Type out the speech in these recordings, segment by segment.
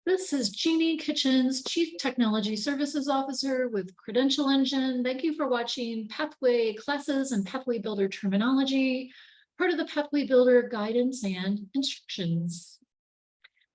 This is Jeanne Kitchens, Chief Technology Services Officer with Credential Engine. Thank you for watching Pathway Classes and Pathway Builder Terminology, part of the Pathway Builder Guidance and Instructions.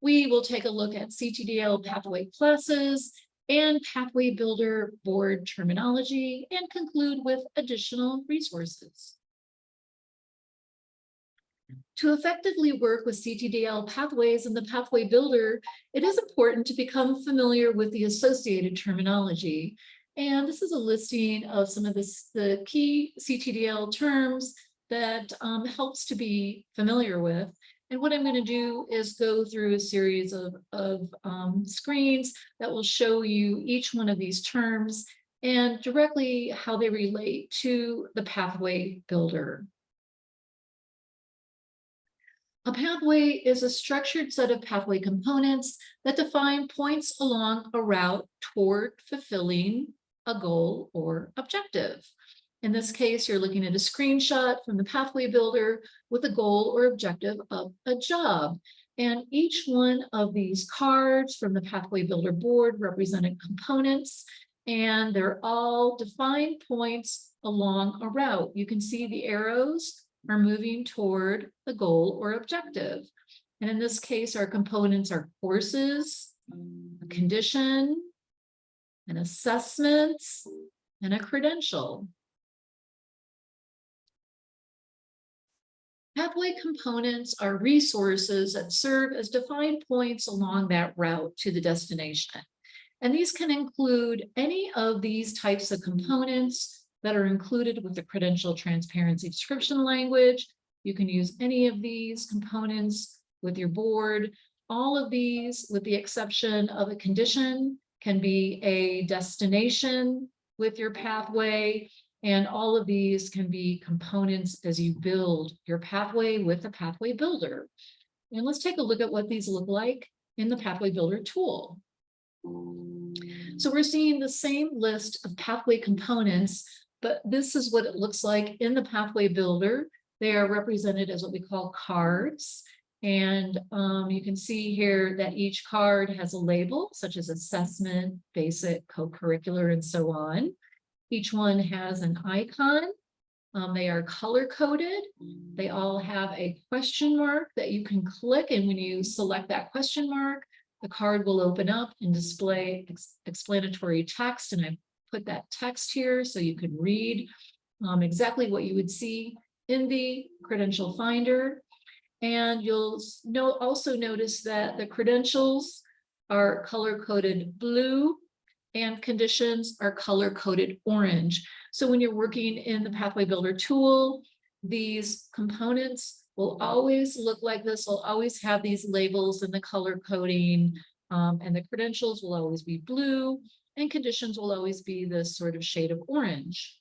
We will take a look at CTDL Pathway Classes and Pathway Builder Board terminology and conclude with additional resources. To effectively work with CTDL pathways and the Pathway Builder, it is important to become familiar with the associated terminology. And this is a listing of some of the key CTDL terms that helps to be familiar with. And what I'm going to do is go through a series of screens that will show you each one of these terms and directly how they relate to the Pathway Builder. A pathway is a structured set of pathway components that define points along a route toward fulfilling a goal or objective. In this case, you're looking at a screenshot from the Pathway Builder with a goal or objective of a job. And each one of these cards from the Pathway Builder board represented components, and they're all defined points along a route. You can see the arrows are moving toward the goal or objective. And in this case, our components are courses, a condition, an assessment, and a credential. Pathway components are resources that serve as defined points along that route to the destination. And these can include any of these types of components that are included with the credential transparency description language. You can use any of these components with your board. All of these, with the exception of a condition, can be a destination with your pathway. And all of these can be components as you build your pathway with the Pathway Builder. And let's take a look at what these look like in the Pathway Builder tool. So we're seeing the same list of pathway components, but this is what it looks like in the Pathway Builder. They are represented as what we call cards. And you can see here that each card has a label, such as assessment, basic, co-curricular, and so on. Each one has an icon. They are color-coded. They all have a question mark that you can click, and when you select that question mark, the card will open up and display explanatory text, and I put that text here so you can read exactly what you would see in the credential finder. And you'll also notice that the credentials are color-coded blue and conditions are color-coded orange. So when you're working in the Pathway Builder tool, these components will always look like this, will always have these labels and the color coding, and the credentials will always be blue, and conditions will always be this sort of shade of orange.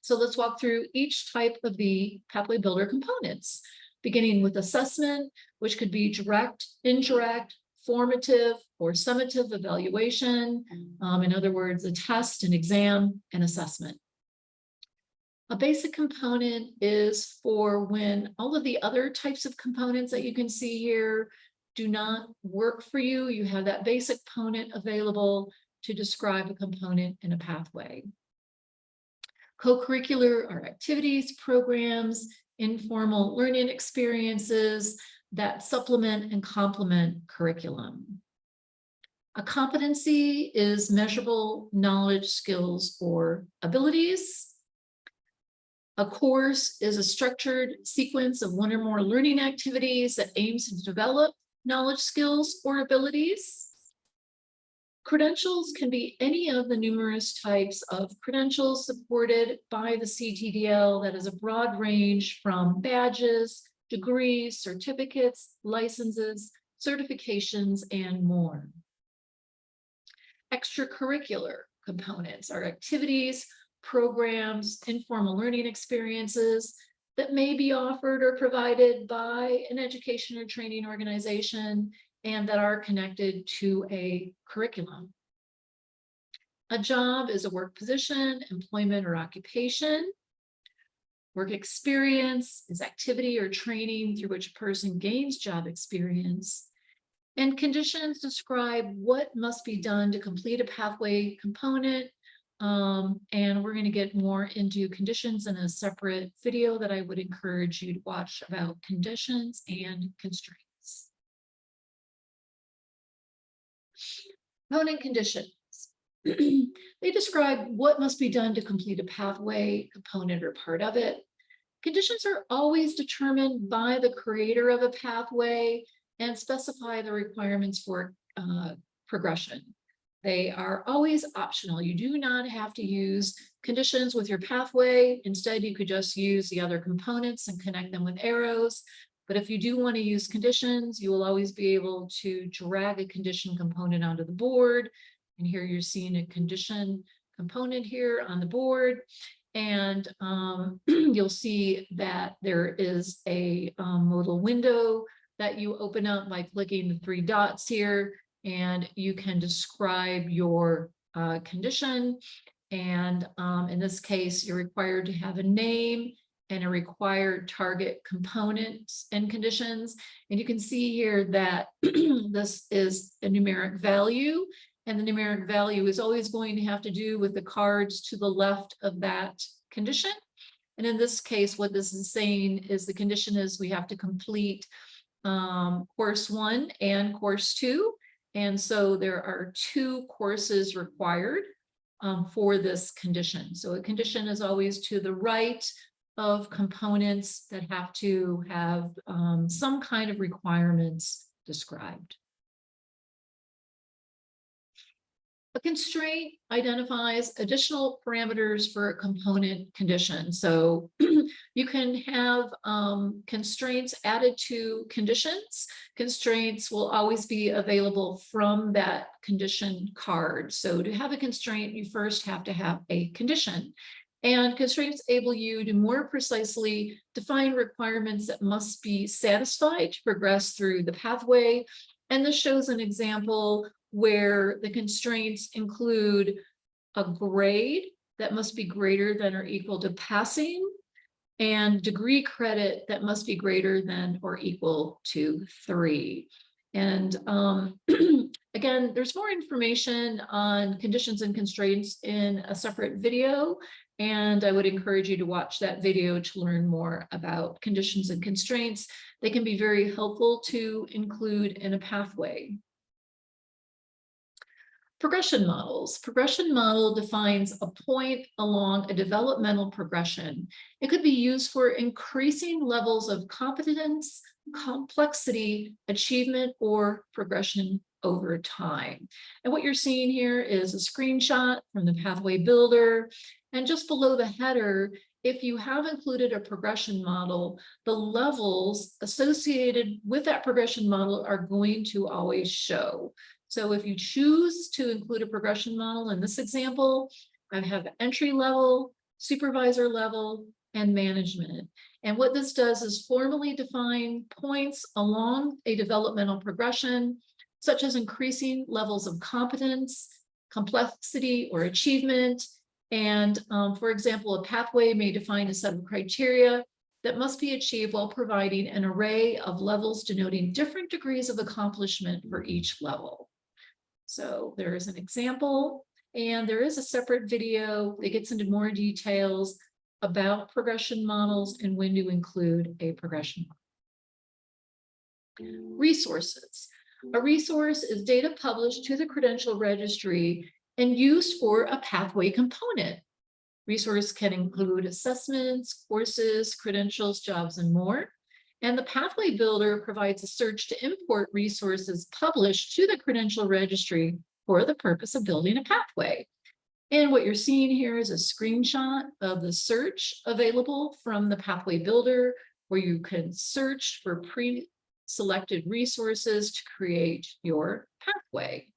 So let's walk through each type of the Pathway Builder components, beginning with assessment, which could be direct, indirect, formative, or summative evaluation. In other words, a test, an exam, an assessment. A basic component is for when all of the other types of components that you can see here do not work for you. You have that basic component available to describe a component in a pathway. Co-curricular are activities, programs, informal learning experiences that supplement and complement curriculum. A competency is measurable knowledge, skills, or abilities. A course is a structured sequence of one or more learning activities that aims to develop knowledge, skills, or abilities. Credentials can be any of the numerous types of credentials supported by the CTDL that is a broad range from badges, degrees, certificates, licenses, certifications, and more. Extracurricular components are activities, programs, informal learning experiences that may be offered or provided by an education or training organization and that are connected to a curriculum. A job is a work position, employment, or occupation. Work experience is activity or training through which a person gains job experience. And conditions describe what must be done to complete a pathway component. And we're going to get more into conditions in a separate video that I would encourage you to watch about conditions and constraints. Component conditions. They describe what must be done to complete a pathway, component, or part of it. Conditions are always determined by the creator of a pathway and specify the requirements for progression. They are always optional. You do not have to use conditions with your pathway. Instead, you could just use the other components and connect them with arrows. But if you do want to use conditions, you will always be able to drag a condition component onto the board. And here you're seeing a condition component here on the board. And you'll see that there is a little window that you open up by clicking the three dots here, and you can describe your condition. And in this case, you're required to have a name and a required target components and conditions. And you can see here that this is a numeric value. And the numeric value is always going to have to do with the cards to the left of that condition. And in this case, what this is saying is the condition is we have to complete course 1 and course 2. And so there are 2 courses required for this condition. So a condition is always to the right of components that have to have some kind of requirements described. A constraint identifies additional parameters for a component condition. So you can have constraints added to conditions. Constraints will always be available from that condition card. So to have a constraint, you first have to have a condition. And constraints enable you to more precisely define requirements that must be satisfied to progress through the pathway. And this shows an example where the constraints include a grade that must be greater than or equal to passing, and degree credit that must be greater than or equal to 3. And again, there's more information on conditions and constraints in a separate video, and I would encourage you to watch that video to learn more about conditions and constraints. They can be very helpful to include in a pathway. Progression models. Progression model defines a point along a developmental progression. It could be used for increasing levels of competence, complexity, achievement, or progression over time. And what you're seeing here is a screenshot from the Pathway Builder. And just below the header, if you have included a progression model, the levels associated with that progression model are going to always show. So if you choose to include a progression model in this example, I have entry level, supervisor level, and management. And what this does is formally define points along a developmental progression, such as increasing levels of competence, complexity, or achievement. And for example, a pathway may define a set of criteria that must be achieved while providing an array of levels denoting different degrees of accomplishment for each level. So there is an example, and there is a separate video that gets into more details about progression models and when to include a progression model. Resources. A resource is data published to the Credential Registry and used for a pathway component. Resource can include assessments, courses, credentials, jobs, and more. And the Pathway Builder provides a search to import resources published to the Credential Registry for the purpose of building a pathway. And what you're seeing here is a screenshot of the search available from the Pathway Builder, where you can search for pre-selected resources to create your pathway.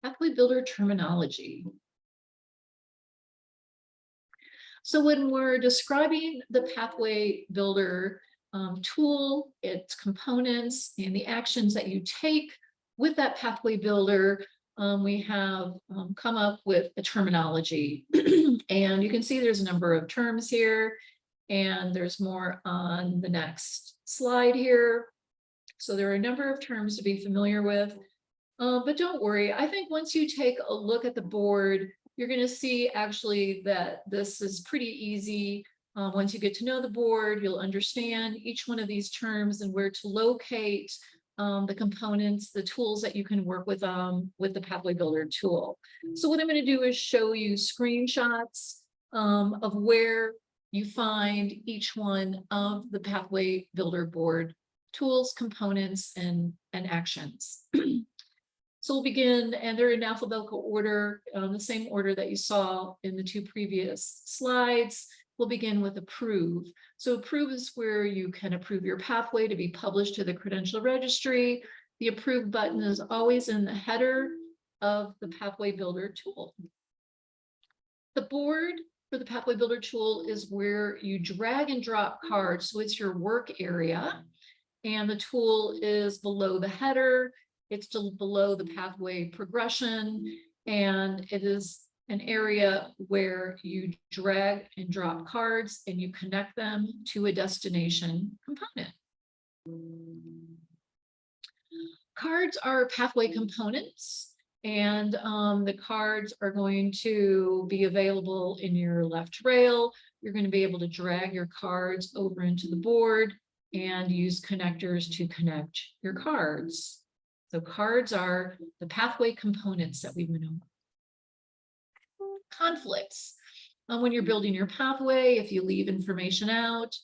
Pathway Builder terminology. So when we're describing the Pathway Builder tool, its components, and the actions that you take with that Pathway Builder, we have come up with a terminology. And you can see there's a number of terms here. and there's more on the next slide here. So there are a number of terms to be familiar with, but don't worry. I think once you take a look at the board, you're going to see actually that this is pretty easy. Once you get to know the board, you'll understand each one of these terms and where to locate the components, the tools that you can work with the Pathway Builder tool. So what I'm going to do is show you screenshots of where you find each one of the Pathway Builder board tools, components, and actions. So we'll begin, and they're in alphabetical order, the same order that you saw in the two previous slides. We'll begin with approve. So approve is where you can approve your pathway to be published to the Credential Registry. The approve button is always in the header of the Pathway Builder tool. The board for the Pathway Builder tool is where you drag and drop cards. So it's your work area, and the tool is below the header. It's still below the pathway progression, and it is an area where you drag and drop cards and you connect them to a destination component. Cards are pathway components, and the cards are going to be available in your left rail. You're going to be able to drag your cards over into the board and use connectors to connect your cards. So cards are the pathway components that we went over. Conflicts. When you're building your pathway, if you leave information out,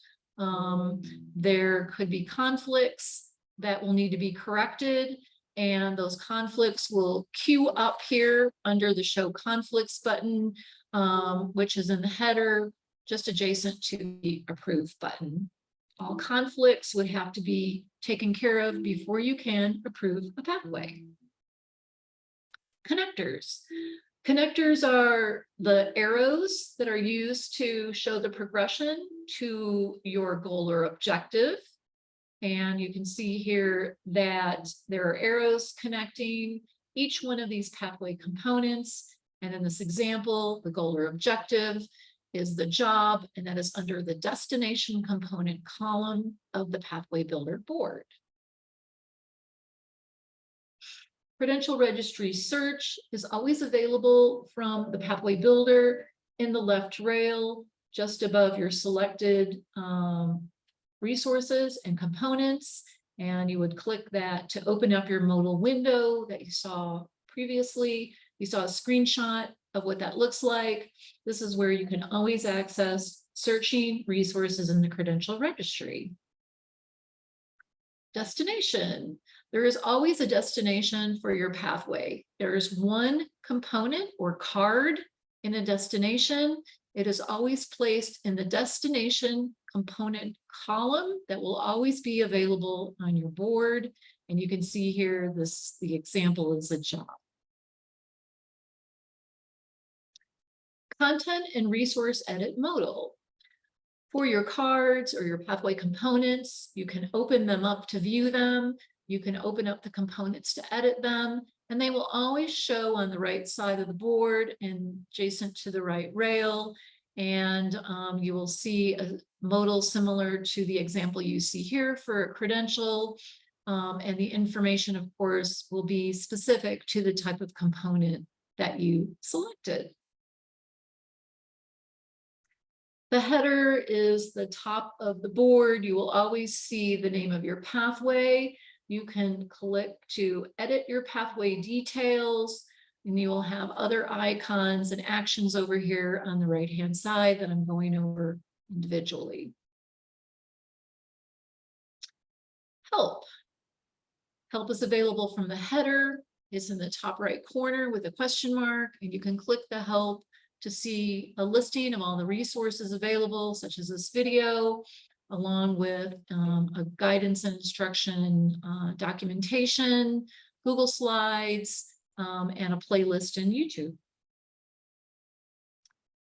there could be conflicts that will need to be corrected, and those conflicts will queue up here under the Show Conflicts button, which is in the header, just adjacent to the Approve button. All conflicts would have to be taken care of before you can approve a pathway. Connectors. Connectors are the arrows that are used to show the progression to your goal or objective. And you can see here that there are arrows connecting each one of these pathway components. And in this example, the goal or objective is the job, and that is under the destination component column of the Pathway Builder board. Credential Registry search is always available from the Pathway Builder in the left rail, just above your selected resources and components. And you would click that to open up your modal window that you saw previously. You saw a screenshot of what that looks like. This is where you can always access searching resources in the Credential Registry. Destination. There is always a destination for your pathway. There is one component or card in a destination. It is always placed in the destination component column that will always be available on your board. And you can see here, the example is a job. Content and resource edit modal. For your cards or your pathway components, you can open them up to view them. You can open up the components to edit them, and they will always show on the right side of the board and adjacent to the right rail. And you will see a modal similar to the example you see here for a credential. And the information, of course, will be specific to the type of component that you selected. The header is the top of the board. You will always see the name of your pathway. You can click to edit your pathway details, and you will have other icons and actions over here on the right-hand side that I'm going over individually. Help. Help is available from the header. It's in the top right corner with a question mark, and you can click the help to see a listing of all the resources available, such as this video, along with a guidance and instruction documentation, Google Slides, and a playlist in YouTube.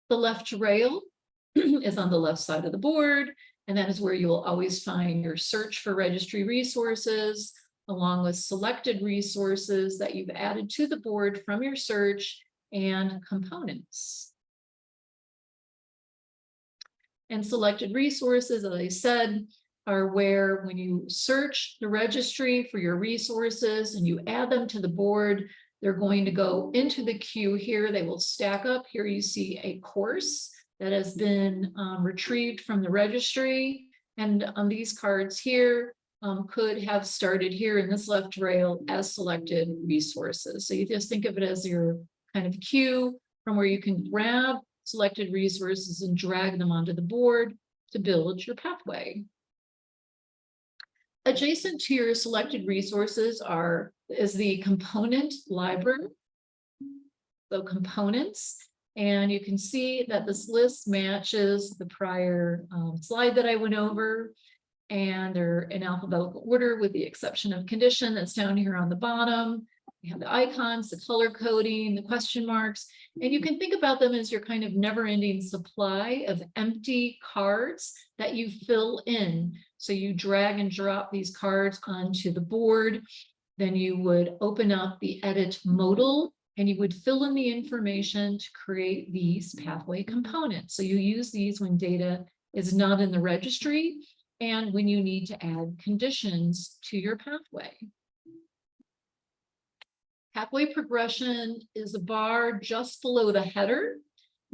The left rail is on the left side of the board, and that is where you will always find your search for registry resources, along with selected resources that you've added to the board from your search and components. And selected resources, as I said, are where when you search the registry for your resources and you add them to the board, they're going to go into the queue here. They will stack up. Here you see a course that has been retrieved from the registry. And on these cards here could have started here in this left rail as selected resources. So you just think of it as your kind of queue from where you can grab selected resources and drag them onto the board to build your pathway. Adjacent to your selected resources is the component library. So components, and you can see that this list matches the prior slide that I went over, and they're in alphabetical order with the exception of condition that's down here on the bottom. You have the icons, the color coding, the question marks, and you can think about them as your kind of never-ending supply of empty cards that you fill in. So you drag and drop these cards onto the board, then you would open up the edit modal and you would fill in the information to create these pathway components. So you use these when data is not in the registry and when you need to add conditions to your pathway. Pathway progression is a bar just below the header,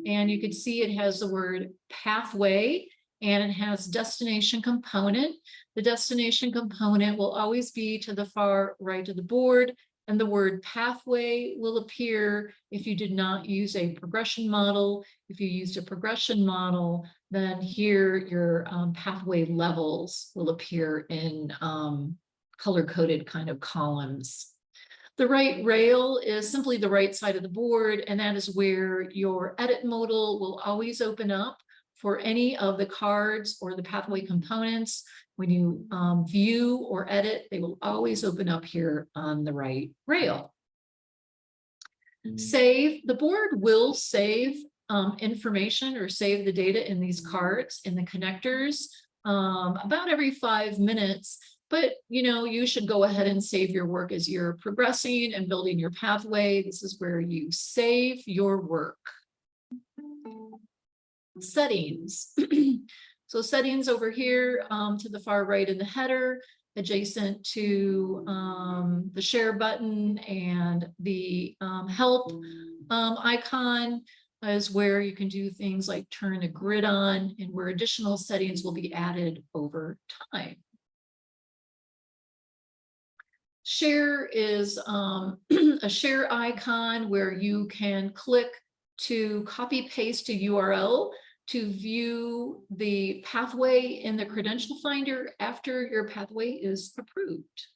and you can see it has the word pathway and it has destination component. The destination component will always be to the far right of the board, and the word pathway will appear if you did not use a progression model. If you used a progression model, then here your pathway levels will appear in color-coded kind of columns. The right rail is simply the right side of the board, and that is where your edit modal will always open up for any of the cards or the pathway components. When you view or edit, they will always open up here on the right rail. Save, the board will save information or save the data in these cards in the connectors about every 5 minutes. But, you know, you should go ahead and save your work as you're progressing and building your pathway. This is where you save your work. Settings. So settings over here to the far right in the header, adjacent to the share button and the help icon is where you can do things like turn the grid on and where additional settings will be added over time. Share is a share icon where you can click to copy paste a URL to view the pathway in the credential finder after your pathway is approved.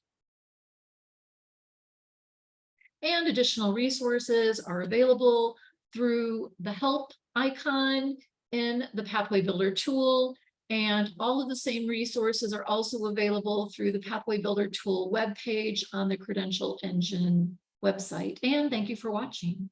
And additional resources are available through the help icon in the Pathway Builder tool. And all of the same resources are also available through the Pathway Builder tool webpage on the Credential Engine website. And thank you for watching.